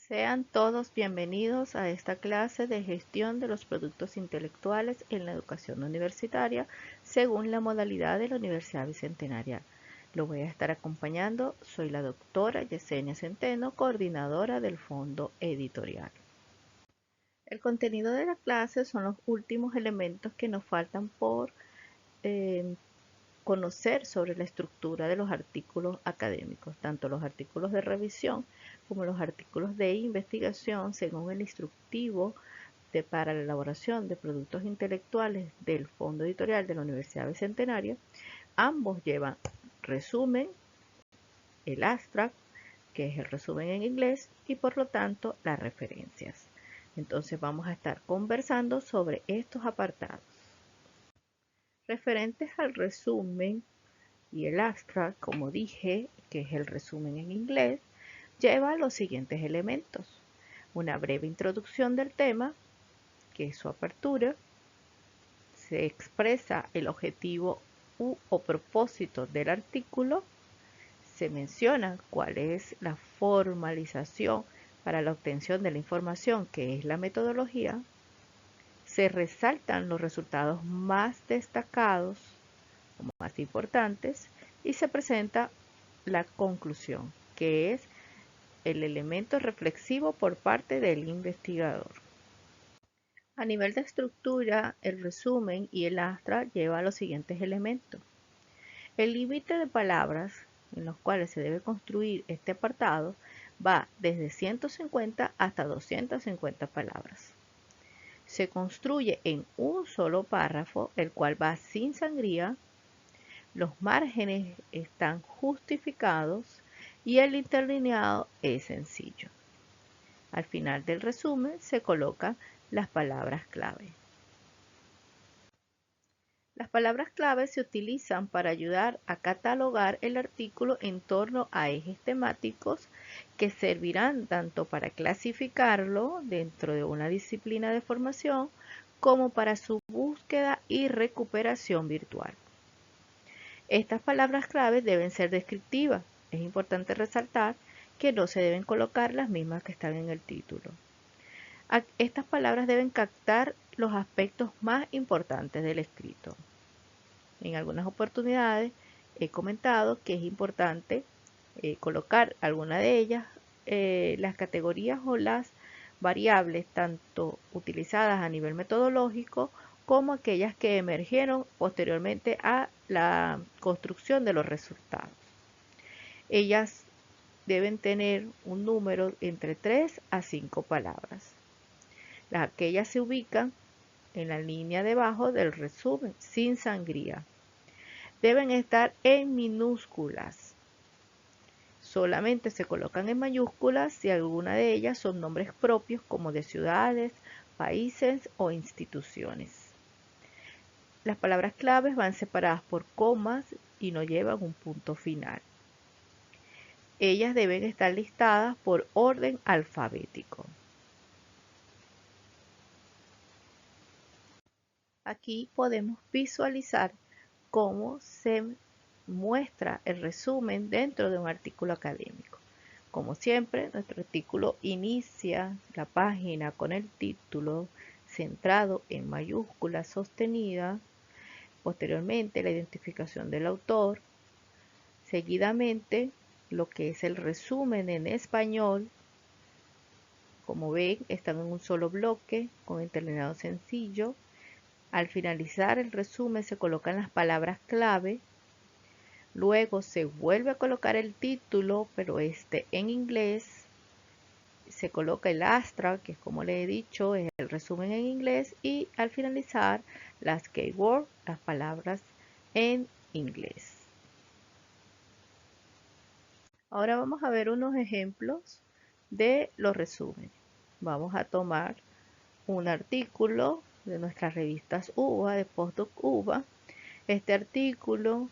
Sean todos bienvenidos a esta clase de gestión de los productos intelectuales en la educación universitaria según la modalidad de la Universidad Bicentenaria. Lo voy a estar acompañando, soy la doctora Yesenia Centeno, coordinadora del Fondo Editorial. El contenido de la clase son los últimos elementos que nos faltan por conocer sobre la estructura de los artículos académicos, tanto los artículos de revisión como los artículos de investigación según el instructivo para la elaboración de productos intelectuales del Fondo Editorial de la Universidad Bicentenaria. Ambos llevan resumen, el abstract, que es el resumen en inglés, y por lo tanto las referencias. Entonces vamos a estar conversando sobre estos apartados. Referentes al resumen y el abstract, como dije, que es el resumen en inglés, lleva los siguientes elementos: una breve introducción del tema, que es su apertura, se expresa el objetivo o propósito del artículo, se menciona cuál es la formalización para la obtención de la información, que es la metodología, se resaltan los resultados más destacados como más importantes y se presenta la conclusión, que es el elemento reflexivo por parte del investigador. A nivel de estructura, el resumen y el abstract lleva los siguientes elementos. El límite de palabras en los cuales se debe construir este apartado va desde 150 hasta 250 palabras. Se construye en un solo párrafo, el cual va sin sangría. Los márgenes están justificados y el interlineado es sencillo. Al final del resumen se colocan las palabras clave. Las palabras clave se utilizan para ayudar a catalogar el artículo en torno a ejes temáticos que servirán tanto para clasificarlo dentro de una disciplina de formación como para su búsqueda y recuperación virtual. Estas palabras clave deben ser descriptivas. Es importante resaltar que no se deben colocar las mismas que están en el título. Estas palabras deben captar los aspectos más importantes del escrito. En algunas oportunidades he comentado que es importante colocar alguna de ellas, las categorías o las variables tanto utilizadas a nivel metodológico como aquellas que emergieron posteriormente a la construcción de los resultados. Ellas deben tener un número entre 3 a 5 palabras. Aquellas se ubican en la línea debajo del resumen, sin sangría. Deben estar en minúsculas. Solamente se colocan en mayúsculas si alguna de ellas son nombres propios como de ciudades, países o instituciones. Las palabras claves van separadas por comas y no llevan un punto final. Ellas deben estar listadas por orden alfabético. Aquí podemos visualizar cómo se muestra el resumen dentro de un artículo académico. Como siempre, nuestro artículo inicia la página con el título centrado en mayúsculas sostenidas, posteriormente la identificación del autor, seguidamente lo que es el resumen en español. Como ven, están en un solo bloque con interlineado sencillo. Al finalizar el resumen se colocan las palabras clave. Luego se vuelve a colocar el título, pero en inglés. Se coloca el abstract, que es como le he dicho, es el resumen en inglés. Y al finalizar, las keywords, las palabras en inglés. Ahora vamos a ver unos ejemplos de los resúmenes. Vamos a tomar un artículo de nuestras revistas UBA, de Postdoc UBA. Este artículo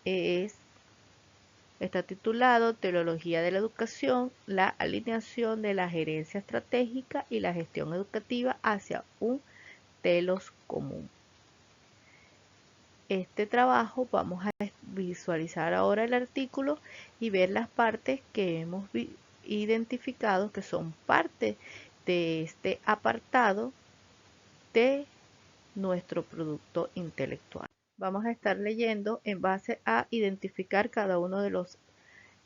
está titulado Teleología de la Educación, la alineación de la gerencia estratégica y la gestión educativa hacia un telos común. Este trabajo vamos a visualizar ahora el artículo y ver las partes que hemos identificados que son parte de este apartado de nuestro producto intelectual. Vamos a estar leyendo en base a identificar cada uno de los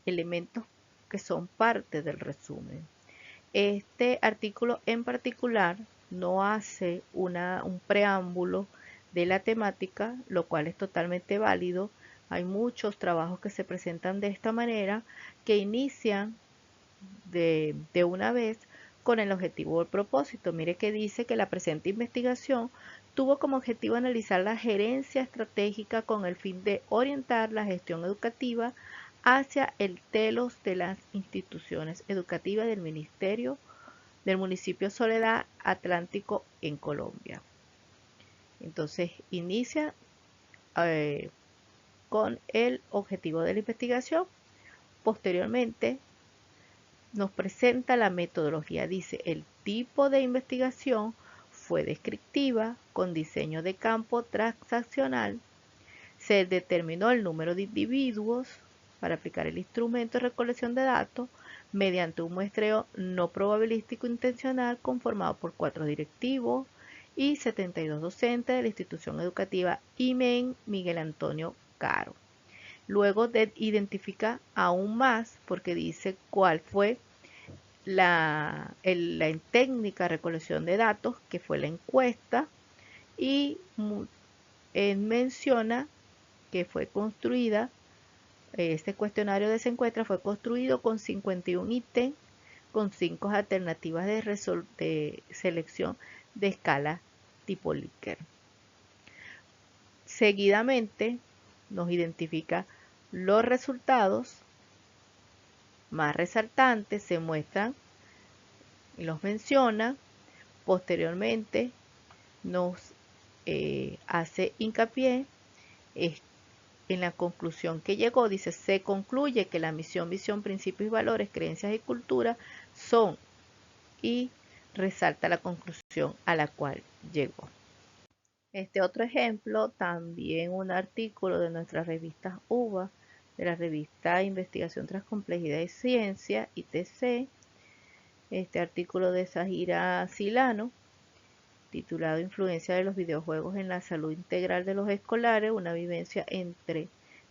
elementos que son parte del resumen. Este artículo en particular no hace un preámbulo de la temática, lo cual es totalmente válido. Hay muchos trabajos que se presentan de esta manera, que inician de una vez con el objetivo o el propósito. Mire que dice que la presente investigación tuvo como objetivo analizar la gerencia estratégica con el fin de orientar la gestión educativa hacia el telos de las instituciones educativas del municipio Soledad Atlántico en Colombia. Entonces inicia con el objetivo de la investigación. Posteriormente nos presenta la metodología. Dice, el tipo de investigación fue descriptiva con diseño de campo transaccional. Se determinó el número de individuos para aplicar el instrumento de recolección de datos mediante un muestreo no probabilístico intencional conformado por 4 directivos y 72 docentes de la institución educativa IMEN Miguel Antonio Caro. Luego identifica aún más porque dice cuál fue la técnica de recolección de datos, que fue la encuesta, y menciona que fue construida, este cuestionario de esa encuesta fue construido con 51 ítems, con 5 alternativas de selección de escala tipo Likert. Seguidamente nos identifica los resultados más resaltantes, se muestran y los menciona. Posteriormente nos hace hincapié en la conclusión que llegó. Dice, se concluye que la misión, visión, principios y valores, creencias y cultura son, y resalta la conclusión a la cual llegó. Este otro ejemplo, también un artículo de nuestras revistas UBA, de la revista Investigación tras Complejidad y Ciencia, ITC, este artículo de Zahira Silano, titulado Influencia de los videojuegos en la salud integral de los escolares, una vivencia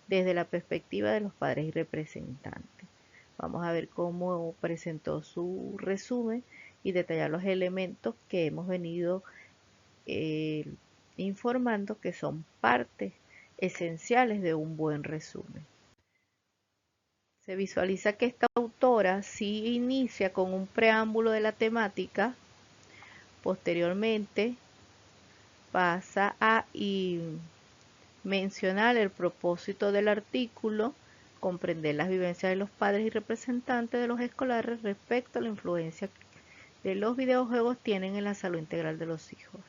desde la perspectiva de los padres y representantes. Vamos a ver cómo presentó su resumen y detallar los elementos que hemos venido informando, que son partes esenciales de un buen resumen. Se visualiza que esta autora sí inicia con un preámbulo de la temática. Posteriormente pasa a mencionar el propósito del artículo, comprender las vivencias de los padres y representantes de los escolares respecto a la influencia que los videojuegos tienen en la salud integral de los hijos.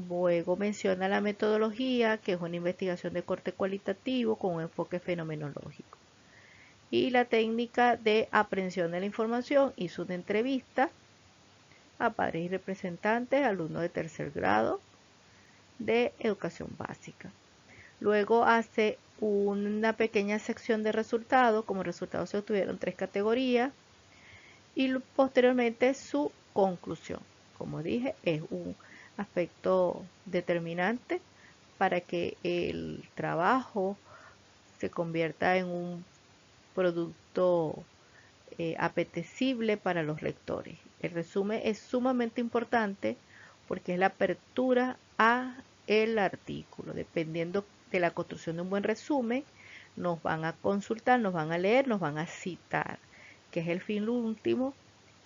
Luego menciona la metodología, que es una investigación de corte cualitativo con un enfoque fenomenológico. Y la técnica de aprehensión de la información, hizo una entrevista a padres y representantes, alumnos de tercer grado de educación básica. Luego hace una pequeña sección de resultados. Como resultados se obtuvieron 3 categorías y posteriormente su conclusión. Como dije, es un aspecto determinante para que el trabajo se convierta en un producto apetecible para los lectores. El resumen es sumamente importante porque es la apertura a el artículo. Dependiendo de la construcción de un buen resumen, nos van a consultar, nos van a leer, nos van a citar, que es el fin último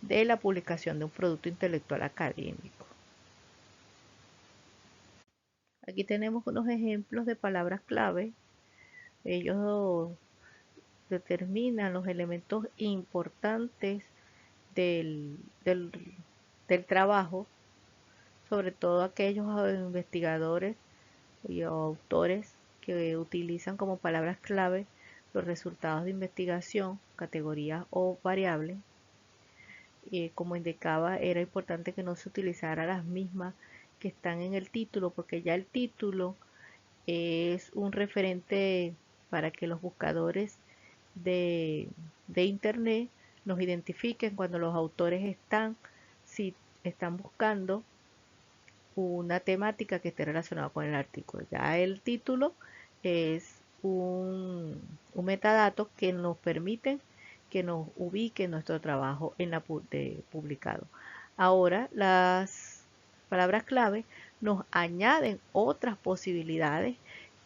de la publicación de un producto intelectual académico. Aquí tenemos unos ejemplos de palabras clave. Ellos determinan los elementos importantes del trabajo, sobre todo aquellos investigadores y autores que utilizan como palabras clave los resultados de investigación, categorías o variables. Como indicaba, era importante que no se utilizara las mismas que están en el título, porque ya el título es un referente para que los buscadores de internet nos identifiquen cuando los autores si están buscando una temática que esté relacionada con el artículo. Ya el título es un metadato que nos permite que nos ubique nuestro trabajo en publicado. Ahora, las palabras clave nos añaden otras posibilidades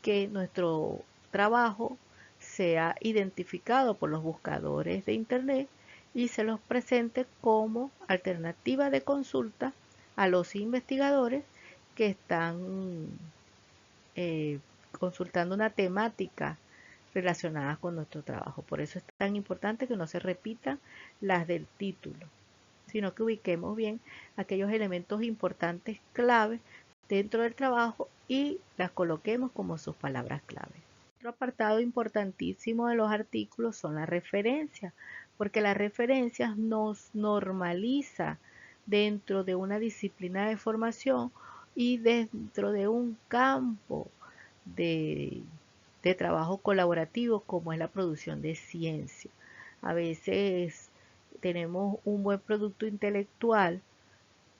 que nuestro trabajo sea identificado por los buscadores de Internet y se los presente como alternativa de consulta a los investigadores que están consultando una temática relacionada con nuestro trabajo. Por eso es tan importante que no se repitan las del título, sino que ubiquemos bien aquellos elementos importantes clave dentro del trabajo y las coloquemos como sus palabras clave. Otro apartado importantísimo de los artículos son las referencias, porque las referencias nos normaliza dentro de una disciplina de formación y dentro de un campo de trabajo colaborativo como es la producción de ciencia. A veces tenemos un buen producto intelectual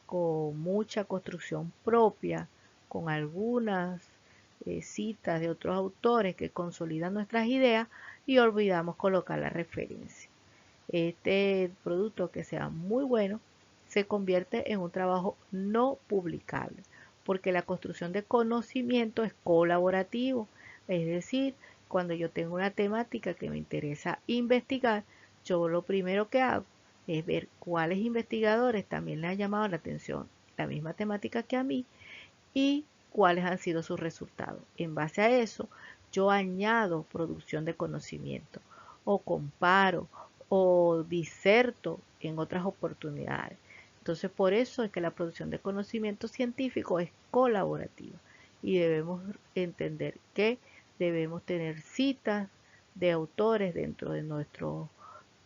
con mucha construcción propia, con algunas citas de otros autores que consolidan nuestras ideas y olvidamos colocar la referencia. Este producto que sea muy bueno se convierte en un trabajo no publicable porque la construcción de conocimiento es colaborativo, es decir, cuando yo tengo una temática que me interesa investigar, yo lo primero que hago es ver cuáles investigadores también les ha llamado la atención la misma temática que a mí y cuáles han sido sus resultados. En base a eso, yo añado producción de conocimiento o comparo o diserto en otras oportunidades. Entonces, por eso es que la producción de conocimiento científico es colaborativa y debemos entender que debemos tener citas de autores dentro de nuestro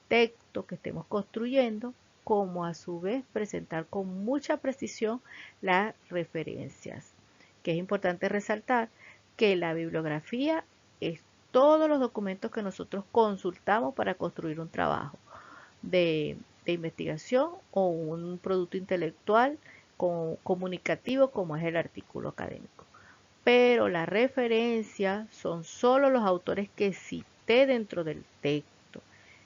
texto que estemos construyendo, como a su vez presentar con mucha precisión las referencias. Que es importante resaltar que la bibliografía es todos los documentos que nosotros consultamos para construir un trabajo de investigación o un producto intelectual comunicativo como es el artículo académico. Pero las referencias son solo los autores que cité dentro del texto.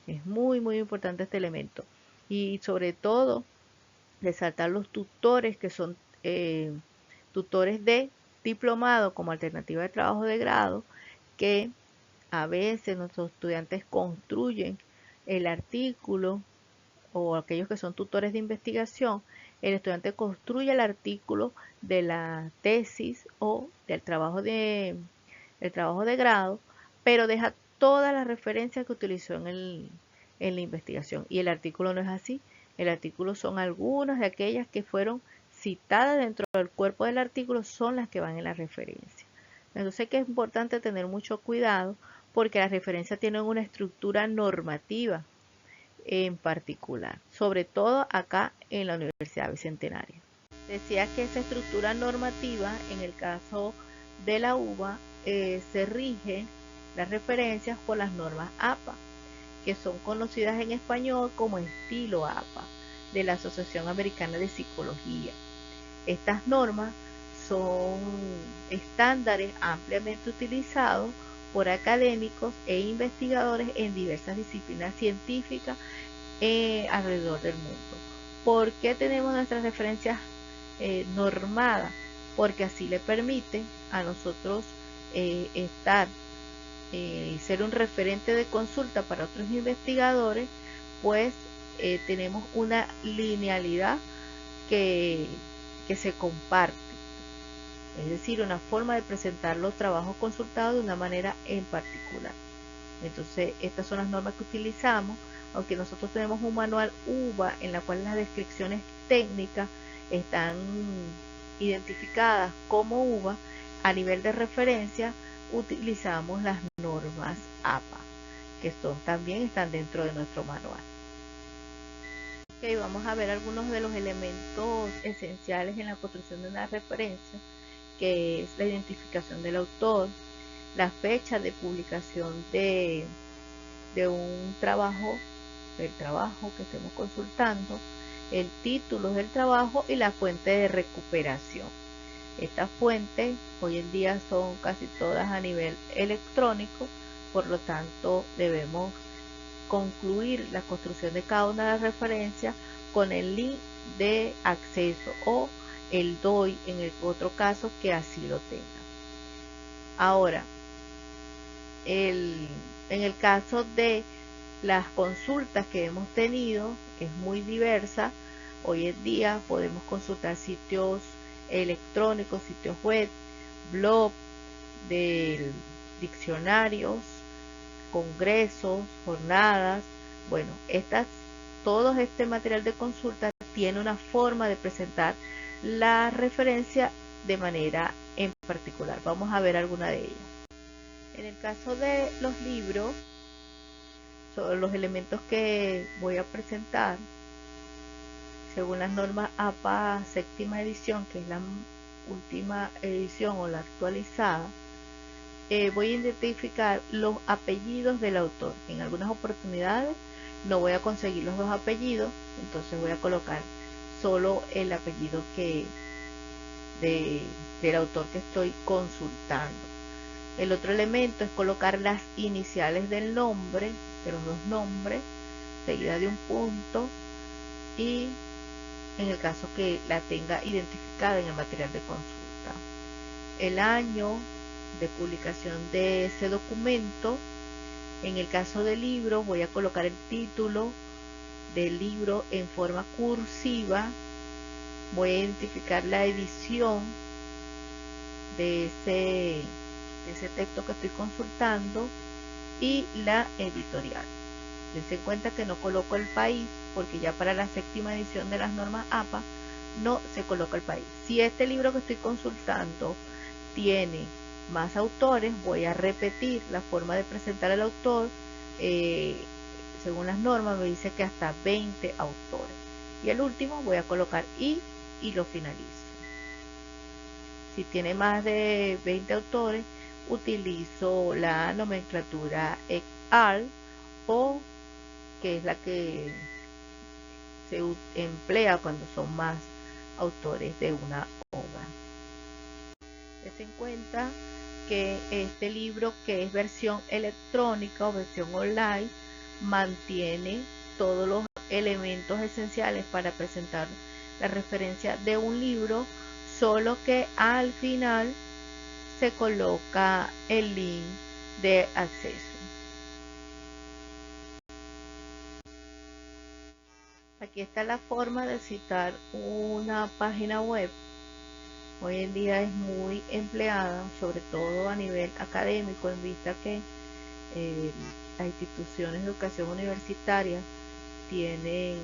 Es muy, muy importante este elemento. Y sobre todo, resaltar los tutores que son tutores de diplomado como alternativa de trabajo de grado, que a veces nuestros estudiantes construyen el artículo o aquellos que son tutores de investigación, el estudiante construye el artículo de la tesis o del el trabajo de grado, pero deja todas las referencias que utilizó en la investigación. Y el artículo no es así. El artículo son algunas de aquellas que fueron citadas dentro del cuerpo del artículo, son las que van en la referencia. Entonces que es importante tener mucho cuidado porque las referencias tienen una estructura normativa en particular, sobre todo acá en la Universidad Bicentenaria. Decía que esa estructura normativa, en el caso de la UBA, se rige las referencias por las normas APA, que son conocidas en español como estilo APA, de la Asociación Americana de Psicología. Estas normas son estándares ampliamente utilizados por académicos e investigadores en diversas disciplinas científicas alrededor del mundo. ¿Por qué tenemos nuestras referencias normadas? Porque así le permite a nosotros ser un referente de consulta para otros investigadores, pues tenemos una linealidad que se comparte. Es decir, una forma de presentar los trabajos consultados de una manera en particular. Entonces, estas son las normas que utilizamos, aunque nosotros tenemos un manual UBA en la cual las descripciones técnicas están identificadas como UBA, a nivel de referencia utilizamos las normas APA, que también están dentro de nuestro manual. Okay, vamos a ver algunos de los elementos esenciales en la construcción de una referencia, que es la identificación del autor, la fecha de publicación de un trabajo del trabajo que estemos consultando, el título del trabajo y la fuente de recuperación. Estas fuentes hoy en día son casi todas a nivel electrónico, por lo tanto debemos concluir la construcción de cada una de las referencias con el link de acceso o el DOI en el otro caso que así lo tenga. Ahora, en el caso de las consultas que hemos tenido, es muy diversa. Hoy en día podemos consultar sitios electrónicos, sitios web, blog, de diccionarios, congresos, jornadas. Bueno, todo este material de consulta tiene una forma de presentar la referencia de manera en particular. Vamos a ver alguna de ellas. En el caso de los libros, son los elementos que voy a presentar según las normas APA séptima edición, que es la última edición o la actualizada. Voy a identificar los apellidos del autor. En algunas oportunidades no voy a conseguir los dos apellidos, entonces voy a colocar solo el apellido del autor que estoy consultando. El otro elemento es colocar las iniciales del nombre, de los dos nombres, seguida de un punto, y en el caso que la tenga identificada en el material de consulta, el año de publicación de ese documento. En el caso del libro voy a colocar el título del libro en forma cursiva, voy a identificar la edición de ese texto que estoy consultando y la editorial. Dense en cuenta que no coloco el país porque ya para la séptima edición de las normas APA no se coloca el país. Si este libro que estoy consultando tiene más autores, voy a repetir la forma de presentar al autor. Según las normas me dice que hasta 20 autores. Y el último voy a colocar y lo finalizo. Si tiene más de 20 autores, utilizo la nomenclatura EC-AL o que es la que se emplea cuando son más autores de una obra. Ten en cuenta que este libro, que es versión electrónica o versión online, mantiene todos los elementos esenciales para presentar la referencia de un libro, solo que al final se coloca el link de acceso. Aquí está la forma de citar una página web. Hoy en día es muy empleada, sobre todo a nivel académico, en vista que las instituciones de educación universitaria tienen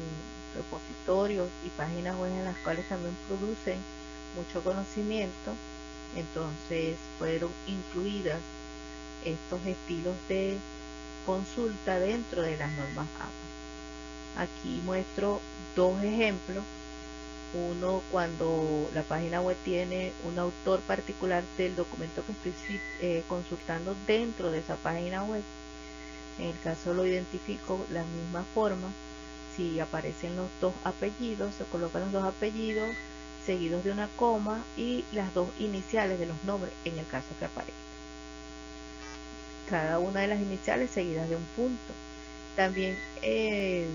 repositorios y páginas web en las cuales también producen mucho conocimiento. Entonces fueron incluidas estos estilos de consulta dentro de las normas APA. Aquí muestro dos ejemplos. Uno, cuando la página web tiene un autor particular del documento que estoy consultando dentro de esa página web. En el caso lo identifico de la misma forma. Si aparecen los dos apellidos, se colocan los dos apellidos seguidos de una coma y las dos iniciales de los nombres en el caso que aparezca. Cada una de las iniciales seguidas de un punto. También en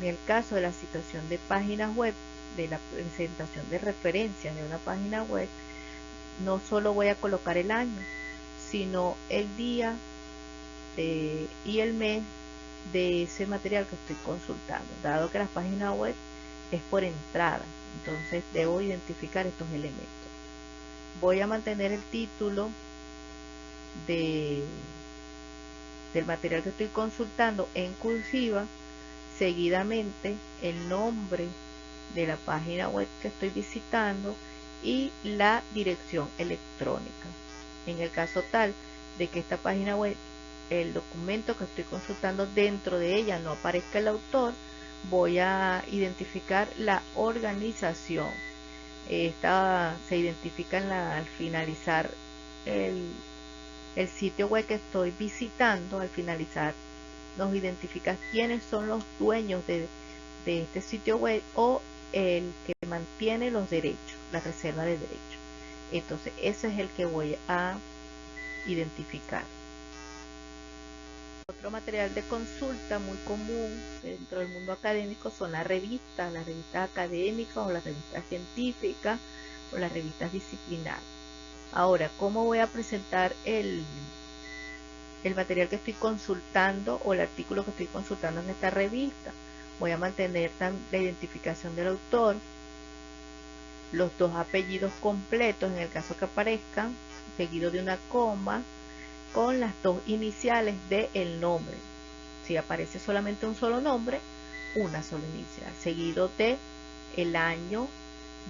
el caso de la citación de páginas web, de la presentación de referencias de una página web, no solo voy a colocar el año, sino el día y el mes de ese material que estoy consultando, dado que la página web es por entrada, entonces debo identificar estos elementos. Voy a mantener el título del material que estoy consultando en cursiva, seguidamente el nombre de la página web que estoy visitando y la dirección electrónica. En el caso tal de que esta página web, el documento que estoy consultando, dentro de ella no aparezca el autor, voy a identificar la organización. Esta se identifica al finalizar el sitio web que estoy visitando. Al finalizar nos identifica quiénes son los dueños de este sitio web o el que mantiene los derechos, la reserva de derechos. Entonces ese es el que voy a identificar. Otro material de consulta muy común dentro del mundo académico son las revistas académicas o las revistas científicas o las revistas disciplinares. Ahora, ¿cómo voy a presentar el material que estoy consultando o el artículo que estoy consultando en esta revista? Voy a mantener la identificación del autor, los dos apellidos completos en el caso que aparezcan, seguido de una coma, con las dos iniciales del nombre. Si aparece solamente un solo nombre, una sola inicial, seguido de el año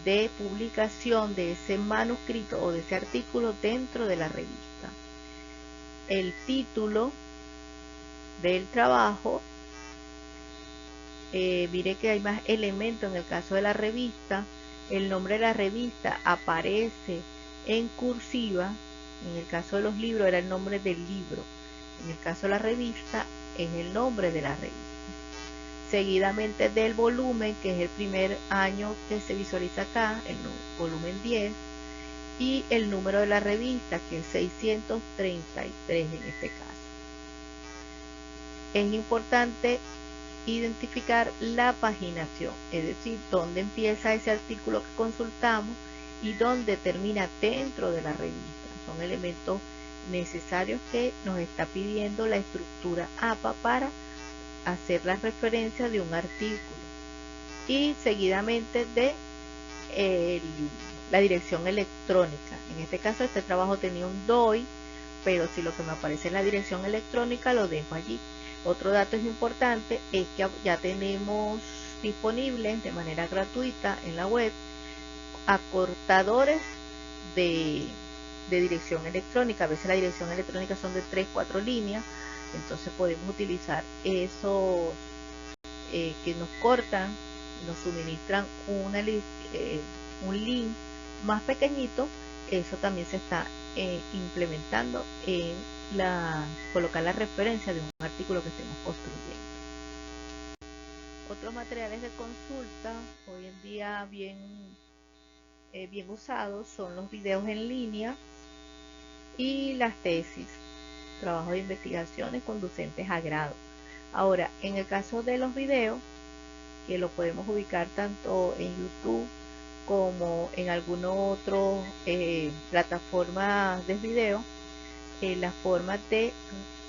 de publicación de ese manuscrito o de ese artículo dentro de la revista, el título del trabajo. Mire que hay más elementos en el caso de la revista. El nombre de la revista aparece en cursiva. En el caso de los libros era el nombre del libro. En el caso de la revista es el nombre de la revista. Seguidamente del volumen, que es el primer año que se visualiza acá, el volumen 10, y el número de la revista, que es 633 en este caso. Es importante identificar la paginación, es decir, dónde empieza ese artículo que consultamos y dónde termina dentro de la revista. Son elementos necesarios que nos está pidiendo la estructura APA para hacer la referencia de un artículo, y seguidamente de la dirección electrónica. En este caso este trabajo tenía un DOI, pero si lo que me aparece es la dirección electrónica, lo dejo allí. Otro dato importante es que ya tenemos disponibles de manera gratuita en la web acortadores de dirección electrónica. A veces la dirección electrónica son de 3-4 líneas, entonces podemos utilizar esos que nos cortan, nos suministran un link más pequeñito. Eso también se está implementando en colocar la referencia de un artículo que estemos construyendo. Otros materiales de consulta hoy en día bien usados son los videos en línea y las tesis, trabajos de investigaciones conducentes a grado. Ahora, en el caso de los videos, que lo podemos ubicar tanto en YouTube como en alguna otra plataforma de video, la forma de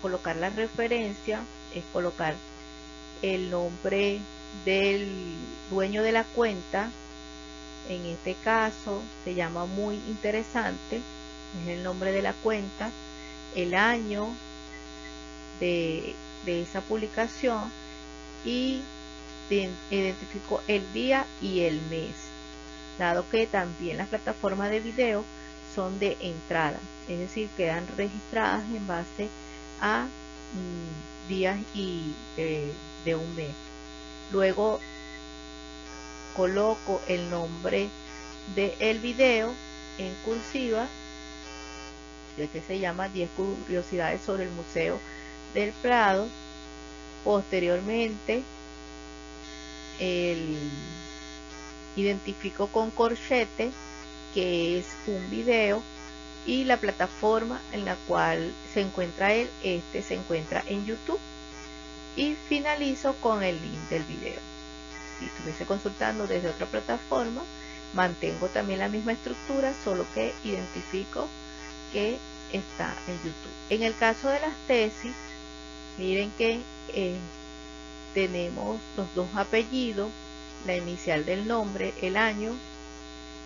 colocar la referencia es colocar el nombre del dueño de la cuenta. En este caso se llama Muy Interesante, es el nombre de la cuenta, el año de esa publicación, y identifico el día y el mes, dado que también las plataformas de video son de entrada, es decir, quedan registradas en base a días y de un mes. Luego coloco el nombre del video en cursiva, que se llama 10 curiosidades sobre el Museo del Prado. Posteriormente identifico con corchete que es un video y la plataforma en la cual se encuentra se encuentra en YouTube, y finalizo con el link del video. Si estuviese consultando desde otra plataforma, mantengo también la misma estructura, solo que identifico que está en YouTube. En el caso de las tesis, miren que tenemos los dos apellidos, la inicial del nombre, el año,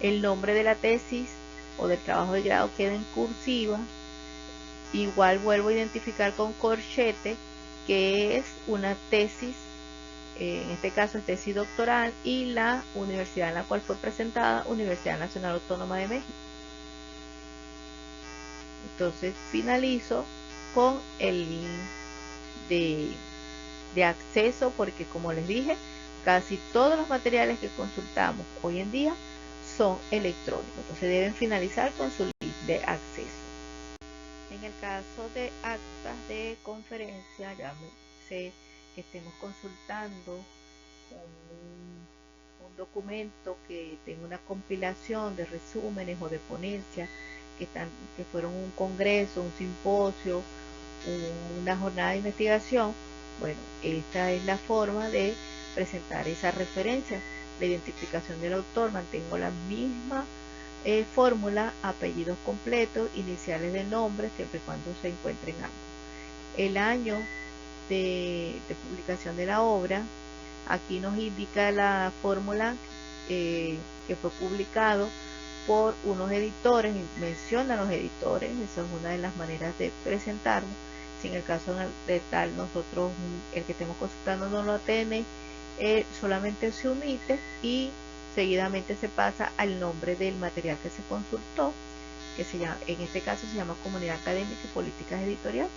el nombre de la tesis o del trabajo de grado queda en cursiva. Igual vuelvo a identificar con corchete que es una tesis, en este caso es tesis doctoral, y la universidad en la cual fue presentada, Universidad Nacional Autónoma de México. Entonces finalizo con el link de acceso, porque como les dije, casi todos los materiales que consultamos hoy en día son electrónicos, entonces deben finalizar con su link de acceso. En el caso de actas de conferencia, ya ser que estemos consultando un documento que tenga una compilación de resúmenes o de ponencias que fueron un congreso, un simposio, una jornada de investigación. Bueno, esta es la forma de presentar esa referencia. La identificación del autor, mantengo la misma fórmula, apellidos completos, iniciales de nombre, siempre y cuando se encuentren ambos. El año de publicación de la obra, aquí nos indica la fórmula que fue publicado por unos editores, menciona a los editores, esa es una de las maneras de presentarlo. Si en el caso de tal nosotros, el que estemos consultando no lo tiene, solamente se omite y seguidamente se pasa al nombre del material que se consultó, que se llama, en este caso se llama Comunidad Académica y Políticas Editorial.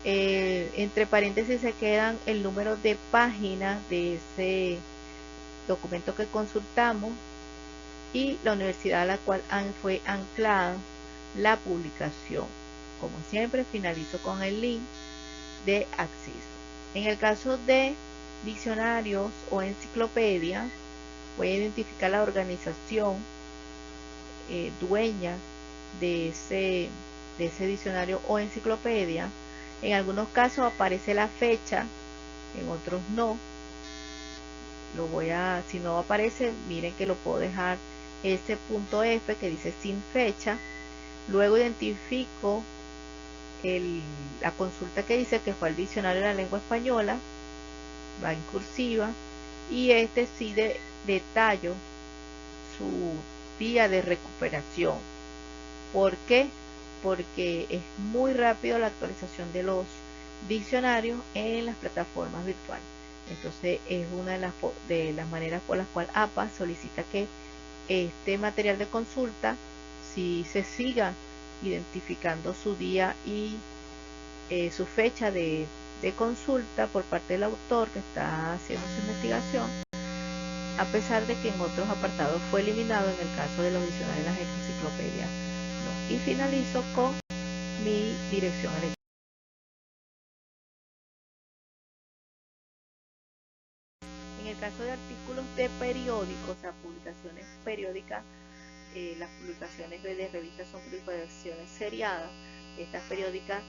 Entre paréntesis se quedan el número de página de ese documento que consultamos y la universidad a la cual fue anclada la publicación. Como siempre, finalizo con el link de acceso. En el caso de diccionarios o enciclopedias, voy a identificar la organización dueña de ese diccionario o enciclopedia. En algunos casos aparece la fecha, en otros no. Si no aparece, miren que lo puedo dejar S.F que dice sin fecha. Luego identifico la consulta que dice que fue al diccionario de la lengua española, va en cursiva, y sí detallo su día de recuperación. ¿Por qué? Porque es muy rápido la actualización de los diccionarios en las plataformas virtuales. Entonces es una de las maneras por las cuales APA solicita que este material de consulta si se siga identificando su día y su fecha de consulta por parte del autor que está haciendo su investigación, a pesar de que en otros apartados fue eliminado en el caso de los diccionarios de las enciclopedias. No. Y finalizo con mi dirección electrónica. En el caso de artículos de periódicos, o sea, publicaciones periódicas, las publicaciones de revistas son publicaciones seriadas. Estas periódicas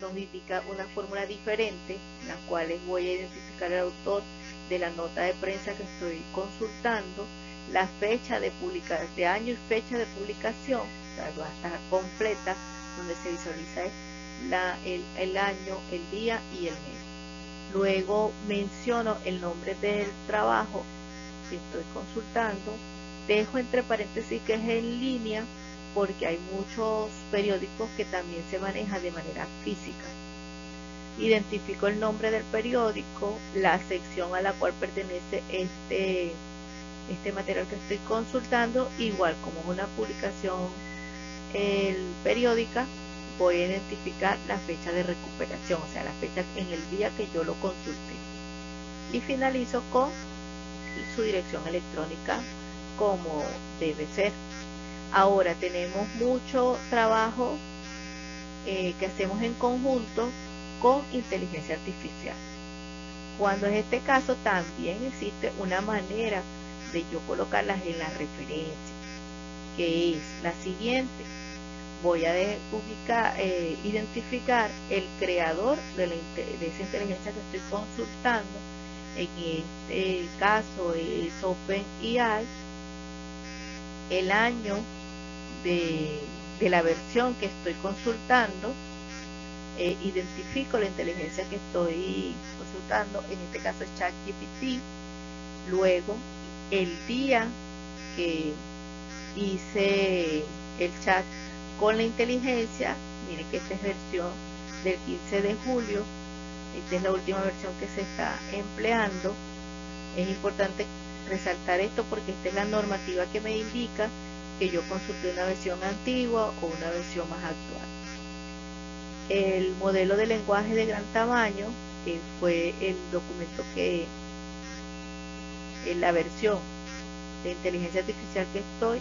nos indican una fórmula diferente, en las cuales voy a identificar el autor de la nota de prensa que estoy consultando, la fecha de año y fecha de publicación, o sea, va a estar completa, donde se visualiza el año, el día y el mes. Luego menciono el nombre del trabajo que estoy consultando, dejo entre paréntesis que es en línea porque hay muchos periódicos que también se manejan de manera física. Identifico el nombre del periódico, la sección a la cual pertenece este material que estoy consultando, igual como es una publicación periódica, voy a identificar la fecha de recuperación, o sea, la fecha en el día que yo lo consulté. Y finalizo con su dirección electrónica como debe ser. Ahora tenemos mucho trabajo que hacemos en conjunto con inteligencia artificial. Cuando es este caso, también existe una manera de yo colocarlas en la referencia, que es la siguiente. Voy a identificar el creador de esa inteligencia que estoy consultando. En este caso es OpenAI. El año de la versión que estoy consultando, identifico la inteligencia que estoy consultando, en este caso es ChatGPT. Luego el día que hice el chat con la inteligencia, miren que esta es versión del 15 de julio, esta es la última versión que se está empleando. Es importante resaltar esto porque esta es la normativa que me indica que yo consulté una versión antigua o una versión más actual. El modelo de lenguaje de gran tamaño fue el documento la versión de inteligencia artificial que estoy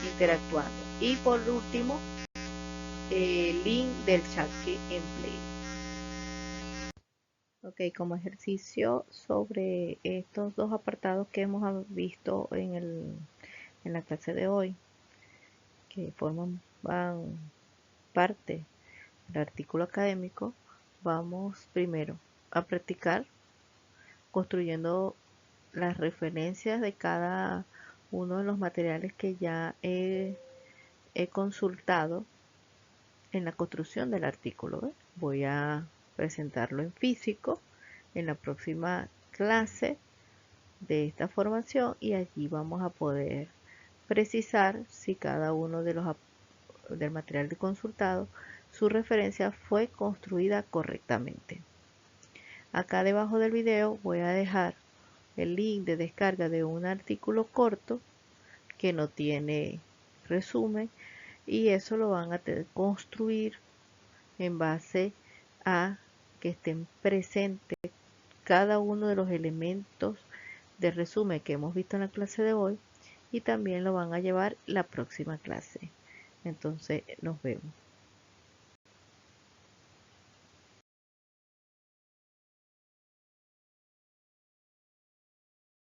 interactuando. Y por último, el link del chat que empleé. Ok, como ejercicio sobre estos dos apartados que hemos visto en la clase de hoy, que van parte del artículo académico, vamos primero a practicar construyendo las referencias de cada uno de los materiales que ya he consultado en la construcción del artículo. ¿Ves? Voy a presentarlo en físico en la próxima clase de esta formación y allí vamos a poder precisar si cada uno de los del material de consultado su referencia fue construida correctamente. Acá debajo del video voy a dejar el link de descarga de un artículo corto que no tiene resumen y eso lo van a construir en base a que estén presentes cada uno de los elementos de resumen que hemos visto en la clase de hoy y también lo van a llevar la próxima clase. Entonces nos vemos.